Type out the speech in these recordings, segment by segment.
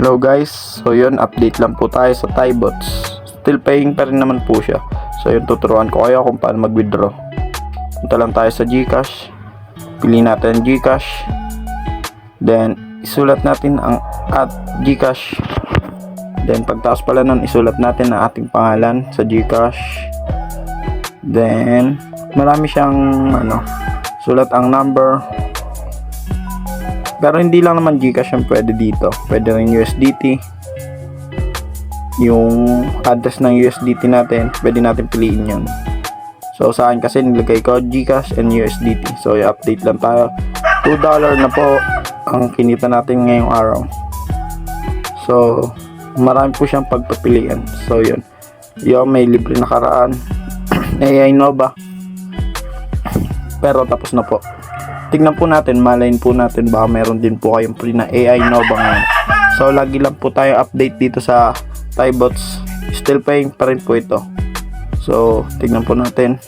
Hello guys, so yun, update lang po tayo sa Thaibots. Still paying pa rin naman po siya. So yun, tuturuan ko kayo kung paano mag-withdraw. Punta lang tayo sa GCash. Piliin natin GCash. Then, isulat natin ang @GCash. Then, pagtaas pala nun, isulat natin ang ating pangalan sa GCash. Then, marami siyang sulat ang number. Pero hindi lang naman GCash yung pwede dito. Pwede rin USDT. Yung address ng USDT natin, pwede natin piliin yun. So sa akin kasi nilagay ko GCash and USDT. So i-update lang tayo. $2 na po ang kinita natin ngayong araw. So marami po siyang pagpapilian. So yun. Yung may libre na karaan. AI Nova. Pero tapos na po. Tignan po natin, malayin po natin baka meron din po kayong free na AI Nova ngayon. So lagi lang po tayo update dito sa Thaibots. Still paying pa rin po ito. So tignan po natin.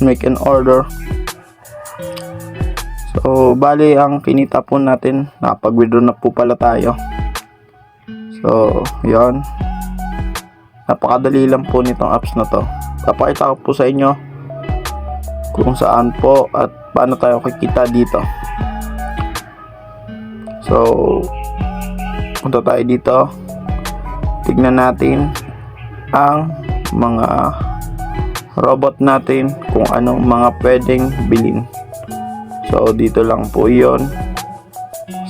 Make an order. So bali ang kinita po natin, nakapag-withdraw na po pala tayo. So yon. Napakadali lang po nitong apps na to. Papakita ko po sa inyo kung saan po at paano tayo kikita dito. So punta tayo dito, tignan natin ang mga robot natin, kung anong mga pwedeng bilhin. So dito lang po yon.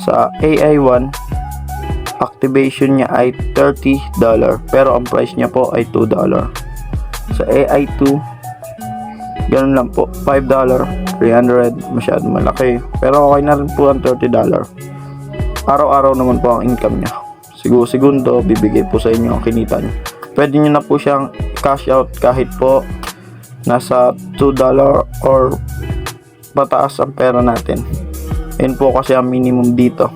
Sa AI1, activation niya ay $30, pero ang price niya po ay $2. Sa AI2, ganun lang po, $5, 300, masyadong malaki. Pero okay na rin po ang $30. Araw-araw naman po ang income niya. Segundo, bibigay po sa inyo ang kinita niyo. Pwede nyo na po siyang cash out kahit po nasa $2 or pataas ang pera natin. Yun po kasi ang minimum dito.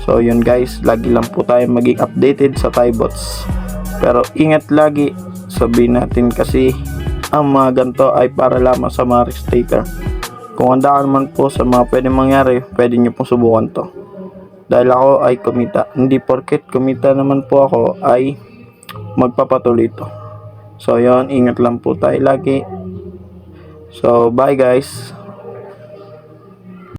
So yun guys, lagi lang po tayo maging updated sa Thaibots. Pero ingat lagi, sabihin natin kasi ang mga ganito ay para lamang sa mga risk taker. Kung handa ka naman po sa mga pwede mangyari, pwede nyo pong subukan to. Dahil ako ay kumita. Hindi porket kumita naman po ako ay magpapatuloy to. So yon, ingat lang po tayo lagi. So bye guys.